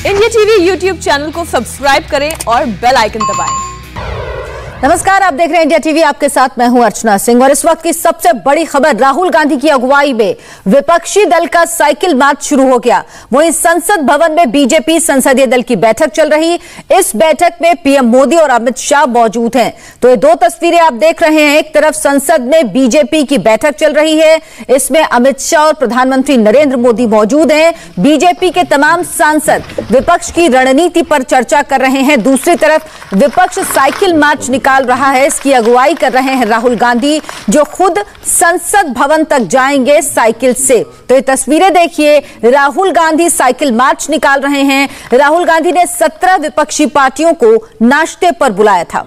India TV YouTube channel को subscribe करें और बेल आइकन दबाएं। नमस्कार, आप देख रहे हैं इंडिया टीवी। आपके साथ मैं हूं अर्चना सिंह और इस वक्त की सबसे बड़ी खबर, राहुल गांधी की अगुवाई में विपक्षी दल का साइकिल मार्च शुरू हो गया। वहीं संसद भवन में बीजेपी संसदीय दल की बैठक चल रही। इस बैठक में पीएम मोदी और अमित शाह मौजूद हैं। तो ये दो तस्वीरें आप देख रहे हैं। एक तरफ संसद में बीजेपी की बैठक चल रही है, इसमें अमित शाह और प्रधानमंत्री नरेंद्र मोदी मौजूद हैं। बीजेपी के तमाम सांसद विपक्ष की रणनीति पर चर्चा कर रहे हैं। दूसरी तरफ विपक्ष साइकिल मार्च निकाल रहा है, इसकी अगुवाई कर रहे हैं राहुल गांधी, जो खुद संसद भवन तक जाएंगे साइकिल से। तो ये तस्वीरें देखिए, राहुल गांधी साइकिल मार्च निकाल रहे हैं। राहुल गांधी ने 17 विपक्षी पार्टियों को नाश्ते पर बुलाया था।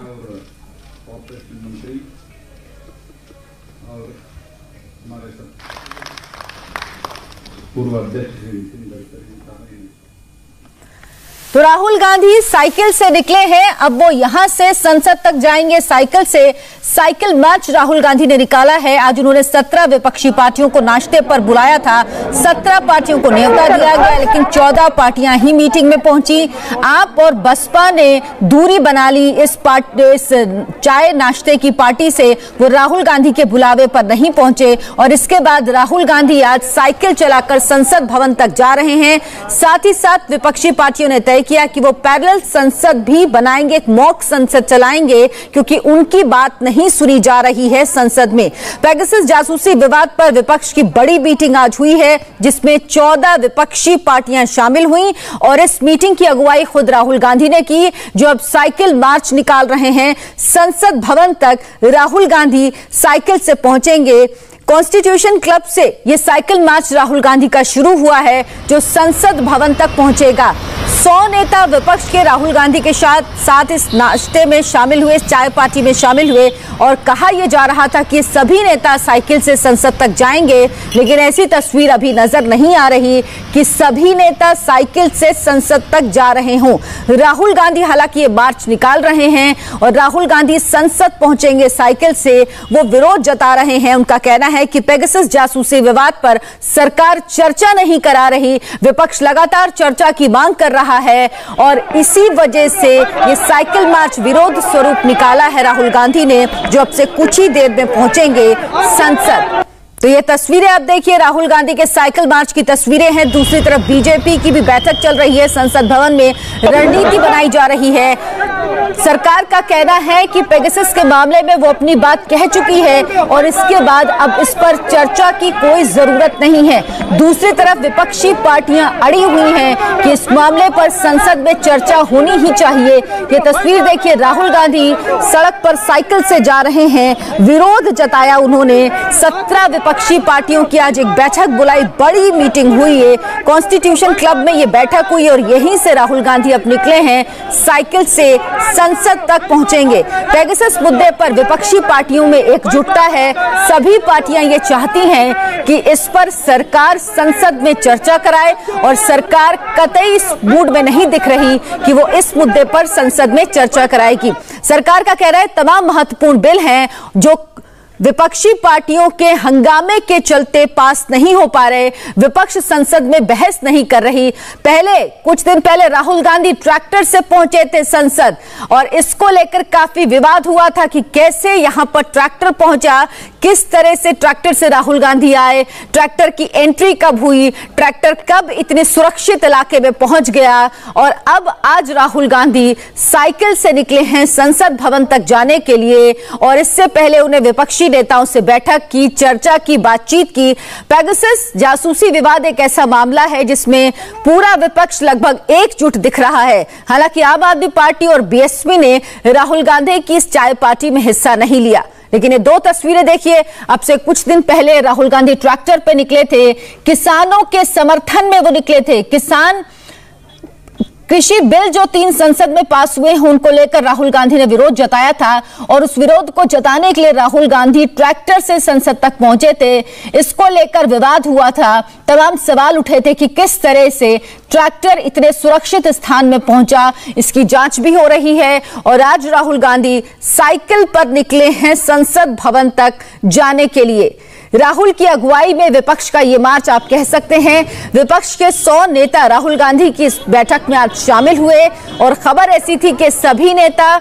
तो राहुल गांधी साइकिल से निकले हैं, अब वो यहां से संसद तक जाएंगे साइकिल से। साइकिल मार्च राहुल गांधी ने निकाला है। आज उन्होंने 17 विपक्षी पार्टियों को नाश्ते पर बुलाया था। 17 पार्टियों को न्योता दिया गया, लेकिन 14 पार्टियां ही मीटिंग में पहुंची। आप और बसपा ने दूरी बना ली इस चाय नाश्ते की पार्टी से। वो राहुल गांधी के बुलावे पर नहीं पहुंचे और इसके बाद राहुल गांधी आज साइकिल चलाकर संसद भवन तक जा रहे हैं। साथ ही साथ विपक्षी पार्टियों ने तय किया कि वो पैरेलल संसद भी बनाएंगे, एक मॉक संसद चलाएंगे, क्योंकि उनकी बात नहीं सुनी जा रही है संसद में। पेगासस जासूसी विवाद पर विपक्ष की बड़ी मीटिंग आज हुई है, जिसमें 14 विपक्षी पार्टियां शामिल हुई और इस मीटिंग की अगुवाई खुद राहुल गांधी ने की, जो अब साइकिल मार्च निकाल रहे हैं संसद भवन तक। राहुल गांधी साइकिल से पहुंचेंगे। कॉन्स्टिट्यूशन क्लब से ये साइकिल मार्च राहुल गांधी का शुरू हुआ है, जो संसद भवन तक पहुंचेगा। 100 नेता विपक्ष के राहुल गांधी के साथ इस नाश्ते में शामिल हुए, इस चाय पार्टी में शामिल हुए और कहा यह जा रहा था कि सभी नेता साइकिल से संसद तक जाएंगे, लेकिन ऐसी तस्वीर अभी नजर नहीं आ रही कि सभी नेता साइकिल से संसद तक जा रहे हों। राहुल गांधी हालांकि ये मार्च निकाल रहे हैं और राहुल गांधी संसद पहुंचेंगे साइकिल से। वो विरोध जता रहे हैं। उनका कहना है कि पेगासस जासूसी विवाद पर सरकार चर्चा नहीं करा रही, विपक्ष लगातार चर्चा की मांग कर रहा है और इसी वजह से ये साइकिल मार्च विरोध स्वरूप निकाला है राहुल गांधी ने, जो अब से कुछ ही देर में पहुंचेंगे संसद। तो ये तस्वीरें आप देखिए, राहुल गांधी के साइकिल मार्च की तस्वीरें हैं। दूसरी तरफ बीजेपी की भी बैठक चल रही है संसद भवन में, रणनीति बनाई जा रही है। सरकार का कहना है कि पेगासस के मामले में वो अपनी बात कह चुकी है और इसके बाद अब इस पर चर्चा की कोई जरूरत नहीं है। दूसरी तरफ विपक्षी पार्टियां अड़ी हुई हैं कि इस मामले पर संसद में चर्चा होनी ही चाहिए। ये तस्वीर देखिए, राहुल गांधी सड़क पर साइकिल से जा रहे हैं, विरोध जताया उन्होंने। 17 विपक्षी पार्टियों की आज एक बैठक बुलाई, बड़ी मीटिंग हुई है। कॉन्स्टिट्यूशन क्लब में ये बैठक हुई और यहीं से राहुल गांधी अब निकले हैं, साइकिल से संसद तक पहुंचेंगे। पेगासस मुद्दे पर विपक्षी पार्टियों में एकजुटता है। सभी पार्टियां ये चाहती हैं कि इस पर सरकार संसद में चर्चा कराए और सरकार कतई इस मूड में नहीं दिख रही कि वो इस मुद्दे पर संसद में चर्चा कराएगी। सरकार का कहना है तमाम महत्वपूर्ण बिल हैं जो विपक्षी पार्टियों के हंगामे के चलते पास नहीं हो पा रहे, विपक्ष संसद में बहस नहीं कर रही। कुछ दिन पहले राहुल गांधी ट्रैक्टर से पहुंचे थे संसद और इसको लेकर काफी विवाद हुआ था कि कैसे यहां पर ट्रैक्टर पहुंचा, किस तरह से ट्रैक्टर से राहुल गांधी आए, ट्रैक्टर की एंट्री कब हुई, ट्रैक्टर कब इतने सुरक्षित इलाके में पहुंच गया। और अब आज राहुल गांधी साइकिल से निकले हैं संसद भवन तक जाने के लिए और इससे पहले उन्हें विपक्षी नेताओं से बैठक की, चर्चा की, बातचीत की। पेगासस जासूसी विवाद एक ऐसा मामला है जिसमें पूरा विपक्ष लगभग एकजुट दिख रहा है। हालांकि आम आदमी पार्टी और बीएसपी ने राहुल गांधी की इस चाय पार्टी में हिस्सा नहीं लिया, लेकिन ये दो तस्वीरें देखिए। अब से कुछ दिन पहले राहुल गांधी ट्रैक्टर पे निकले थे, किसानों के समर्थन में वो निकले थे। किसान कृषि बिल जो 3 संसद में पास हुए हैं उनको लेकर राहुल गांधी ने विरोध जताया था और उस विरोध को जताने के लिए राहुल गांधी ट्रैक्टर से संसद तक पहुंचे थे। इसको लेकर विवाद हुआ था, तमाम सवाल उठे थे कि किस तरह से ट्रैक्टर इतने सुरक्षित स्थान में पहुंचा, इसकी जांच भी हो रही है। और आज राहुल गांधी साइकिल पर निकले हैं संसद भवन तक जाने के लिए। राहुल की अगुवाई में विपक्ष का ये मार्च आप कह सकते हैं। विपक्ष के 100 नेता राहुल गांधी की इस बैठक में आज शामिल हुए और खबर ऐसी थी कि सभी नेता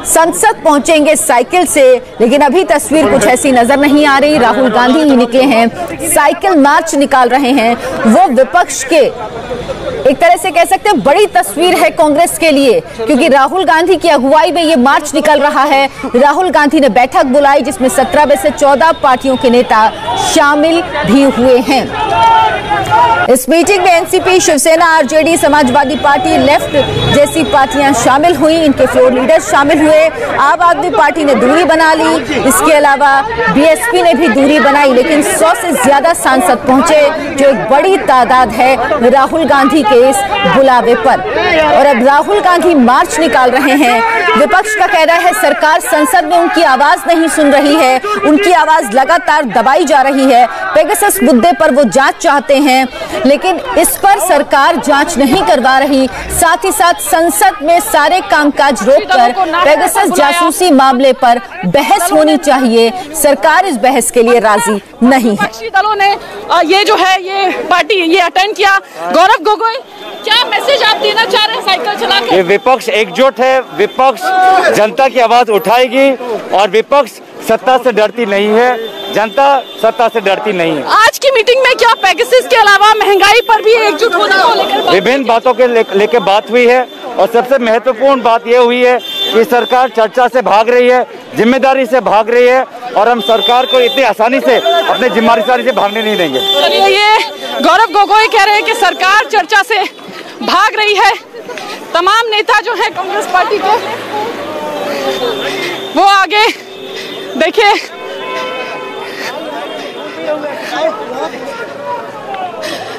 संसद पहुंचेंगे साइकिल से, लेकिन अभी तस्वीर कुछ ऐसी नजर नहीं आ रही। राहुल गांधी ही निकले हैं, साइकिल मार्च निकाल रहे हैं। वो विपक्ष के एक तरह से कह सकते हैं बड़ी तस्वीर है कांग्रेस के लिए, क्योंकि राहुल गांधी की अगुवाई में ये मार्च निकल रहा है। राहुल गांधी ने बैठक बुलाई जिसमें 17 में से 14 पार्टियों के नेता शामिल भी हुए हैं। इस मीटिंग में NCP, Shiv Sena, RJD, Samajwadi party, left जैसी पार्टियां शामिल हुई। इनके फ्लोर लीडर्स शामिल हुए। आम आदमी पार्टी ने दूरी बना ली, इसके अलावा बीएसपी ने भी दूरी बनाई, लेकिन 100 से ज्यादा सांसद पहुंचे, जो एक बड़ी तादाद है राहुल गांधी के इस बुलावे पर। और अब राहुल गांधी मार्च निकाल रहे हैं। विपक्ष का कहना है सरकार संसद में उनकी आवाज नहीं सुन रही है, उनकी आवाज लगातार दबाई जा रही है। पेगासस मुद्दे पर वो जांच चाहते हैं, लेकिन इस पर सरकार जांच नहीं करवा रही। साथ ही साथ संसद में सारे कामकाज रोककर पेगासस जासूसी मामले पर बहस होनी चाहिए। सरकार इस बहस के लिए राजी नहीं है। विपक्षी दलों ने ये जो है ये पार्टी ये अटेंड किया। गौरव गोगोई, क्या मैसेज आप देना चाह रहे हैं साइकिल चलाकर? ये विपक्ष एकजुट है, विपक्ष जनता की आवाज उठाएगी और विपक्ष सत्ता से डरती नहीं है, जनता सत्ता से डरती नहीं है। आज की मीटिंग में क्या पेगासस के अलावा महंगाई पर भी एकजुट होने को लेकर विभिन्न बातों के लेकर बात हुई है और सबसे महत्वपूर्ण बात यह हुई है कि सरकार चर्चा से भाग रही है, जिम्मेदारी से भाग रही है और हम सरकार को इतनी आसानी से अपने जिम्मेदारी से भागने नहीं देंगे। चलिए, ये गौरव गोगोई कह रहे हैं कि सरकार चर्चा से भाग रही है। तमाम नेता जो है कांग्रेस पार्टी के वो आगे देखिए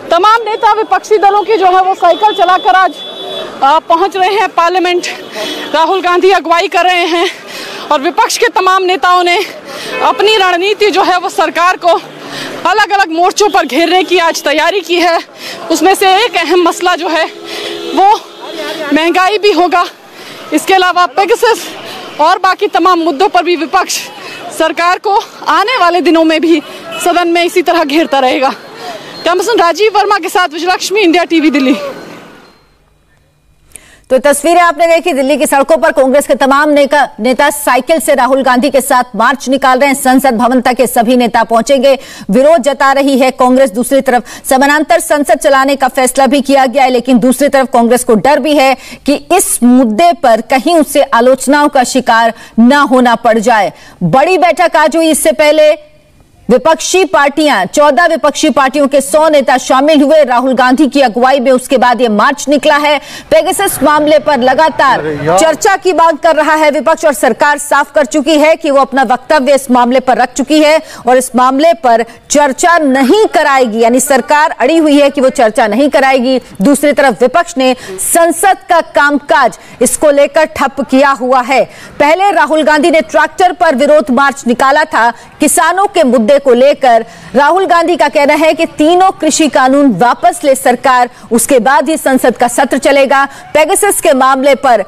तमाम नेता विपक्षी दलों की जो है वो साइकिल चलाकर आज पहुंच रहे हैं पार्लियामेंट। राहुल गांधी अगुवाई कर रहे हैं और विपक्ष के तमाम नेताओं ने अपनी रणनीति जो है वो सरकार को अलग अलग मोर्चों पर घेरने की आज तैयारी की है। उसमें से एक अहम मसला जो है वो महंगाई भी होगा। इसके अलावा पेगासस और बाकी तमाम मुद्दों पर भी विपक्ष सरकार को आने वाले दिनों में भी सदन में इसी तरह घेरता रहेगा। कैमरामैन राजीव वर्मा के साथ विजयलक्ष्मी, इंडिया टीवी, दिल्ली। तो तस्वीरें आपने देखी, दिल्ली की सड़कों पर कांग्रेस के तमाम नेता साइकिल से राहुल गांधी के साथ मार्च निकाल रहे हैं। संसद भवन तक के सभी नेता पहुंचेंगे, विरोध जता रही है कांग्रेस। दूसरी तरफ समानांतर संसद चलाने का फैसला भी किया गया है, लेकिन दूसरी तरफ कांग्रेस को डर भी है कि इस मुद्दे पर कहीं उससे आलोचनाओं का शिकार न होना पड़ जाए। बड़ी बैठक आज हुई, इससे पहले विपक्षी पार्टियां 14 विपक्षी पार्टियों के 100 नेता शामिल हुए राहुल गांधी की अगुवाई में। उसके बाद यह मार्च निकला है। पेगासस मामले पर लगातार चर्चा की मांग कर रहा है विपक्ष और सरकार साफ कर चुकी है कि वो अपना वक्तव्य इस मामले पर रख चुकी है और इस मामले पर चर्चा नहीं कराएगी, यानी सरकार अड़ी हुई है कि वो चर्चा नहीं कराएगी। दूसरी तरफ विपक्ष ने संसद का कामकाज इसको लेकर ठप किया हुआ है। पहले राहुल गांधी ने ट्रैक्टर पर विरोध मार्च निकाला था किसानों के मुद्दे को लेकर। राहुल गांधी का कहना है कि तीनों कृषि कानून वापस ले सरकार, उसके बाद ही संसद का सत्र चलेगा। पेगासस के मामले पर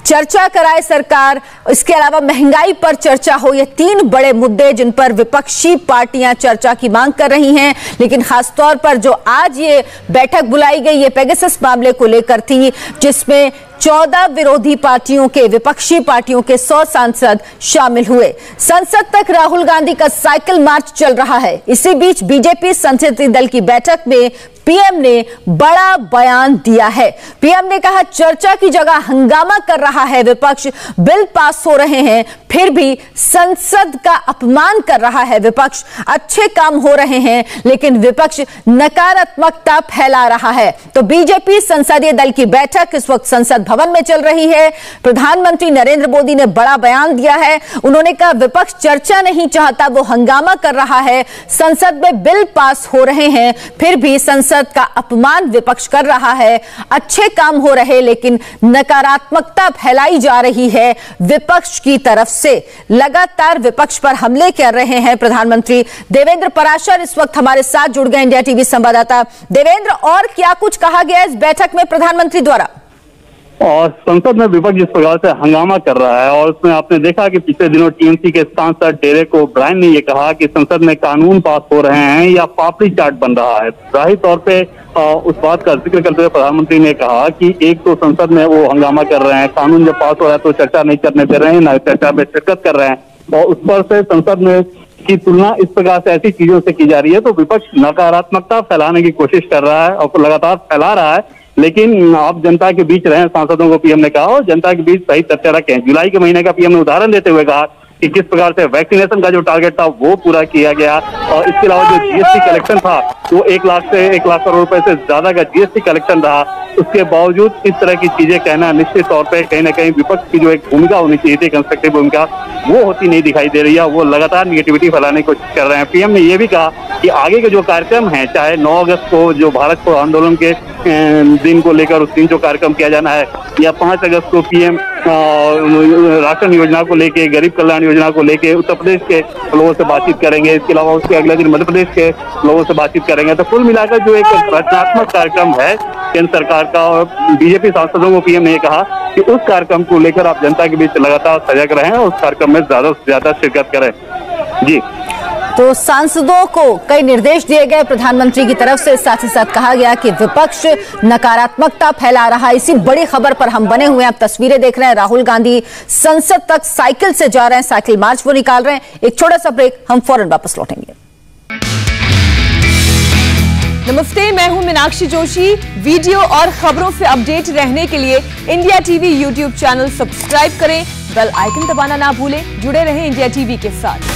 चर्चा कराए सरकार, इसके अलावा महंगाई पर चर्चा हो। ये 3 बड़े मुद्दे जिन पर विपक्षी पार्टियां चर्चा की मांग कर रही हैं, लेकिन खासतौर पर जो आज ये बैठक बुलाई गई ये पेगासस मामले को लेकर थी, जिसमें 14 विरोधी पार्टियों के, विपक्षी पार्टियों के 100 सांसद शामिल हुए। संसद तक राहुल गांधी का साइकिल मार्च चल रहा है। इसी बीच बीजेपी संसदीय दल की बैठक में पीएम ने बड़ा बयान दिया है। पीएम ने कहा चर्चा की जगह हंगामा कर रहा है विपक्ष, बिल पास हो रहे हैं फिर भी संसद का अपमान कर रहा है विपक्ष। अच्छे काम हो रहे हैं लेकिन विपक्ष नकारात्मकता फैला रहा है। तो बीजेपी संसदीय दल की बैठक इस वक्त संसद भवन में चल रही है। प्रधानमंत्री नरेंद्र मोदी ने बड़ा बयान दिया है। उन्होंने कहा विपक्ष चर्चा नहीं चाहता, वो हंगामा कर रहा है। संसद में बिल पास हो रहे हैं फिर भी संसद का अपमान विपक्ष कर रहा है। अच्छे काम हो रहे लेकिन नकारात्मकता फैलाई जा रही है विपक्ष की तरफ से। लगातार विपक्ष पर हमले कर रहे हैं प्रधानमंत्री। देवेंद्र पराशर इस वक्त हमारे साथ जुड़ गए, इंडिया टीवी संवाददाता। देवेंद्र, और क्या कुछ कहा गया इस बैठक में प्रधानमंत्री द्वारा? और संसद में विपक्ष जिस प्रकार से हंगामा कर रहा है, और उसमें आपने देखा कि पिछले दिनों टीएमसी के सांसद डेरेक ओब्रायन ने ये कहा कि संसद में कानून पास हो रहे हैं या पापड़ी चाट बन रहा है। जाहिर तौर पे उस बात का जिक्र करते हुए प्रधानमंत्री ने कहा कि एक तो संसद में वो हंगामा कर रहे हैं, कानून जब पास हो रहा है तो चर्चा नहीं करने दे रहे हैं, ना चर्चा में शिरकत कर रहे हैं, और उस पर से संसद में की तुलना इस प्रकार से ऐसी चीजों से की जा रही है तो विपक्ष नकारात्मकता फैलाने की कोशिश कर रहा है और लगातार फैला रहा है। लेकिन आप जनता के बीच रहें, सांसदों को पीएम ने कहा, और जनता के बीच सही तथ्य रखें। जुलाई के महीने का पीएम ने उदाहरण देते हुए कहा कि किस प्रकार से वैक्सीनेशन का जो टारगेट था वो पूरा किया गया, और इसके अलावा जो जीएसटी कलेक्शन था वो 1 लाख करोड़ रुपए से ज्यादा का जीएसटी कलेक्शन रहा। उसके बावजूद इस तरह की चीजें कहना निश्चित तौर पे कहीं ना कहीं विपक्ष की जो एक भूमिका होनी चाहिए थी, कंस्ट्रक्टिव भूमिका, वो होती नहीं दिखाई दे रही है। वो लगातार निगेटिविटी फैलाने की कोशिश कर रहे हैं। पीएम ने ये भी कहा कि आगे के जो कार्यक्रम है, चाहे 9 अगस्त को जो भारत छोड़ो आंदोलन के दिन को लेकर उस दिन जो कार्यक्रम किया जाना है, या 5 अगस्त को पीएम राशन योजना को लेके, गरीब कल्याण योजना को लेके उत्तर प्रदेश के लोगों से बातचीत करेंगे। इसके अलावा उसके अगले दिन मध्य प्रदेश के लोगों से बातचीत करेंगे। तो कुल मिलाकर जो एक रचनात्मक कार्यक्रम है केंद्र सरकार का, और बीजेपी सांसदों को पीएम ने ये कहा कि उस कार्यक्रम को लेकर आप जनता के बीच लगातार सजग रहें और उस कार्यक्रम में ज्यादा से ज्यादा शिरकत करें। जी, तो सांसदों को कई निर्देश दिए गए प्रधानमंत्री की तरफ से, साथ ही साथ कहा गया कि विपक्ष नकारात्मकता फैला रहा है। इसी बड़ी खबर पर हम बने हुए हैं। आप तस्वीरें देख रहे हैं, राहुल गांधी संसद तक साइकिल से जा रहे हैं, साइकिल मार्च वो निकाल रहे हैं। एक छोटा सा ब्रेक, हम फौरन वापस लौटेंगे। नमस्ते, मैं हूं मीनाक्षी जोशी। वीडियो और खबरों से अपडेट रहने के लिए India TV YouTube channel subscribe करें, बेल आइकन दबाना ना भूलें। जुड़े रहें इंडिया टीवी के साथ।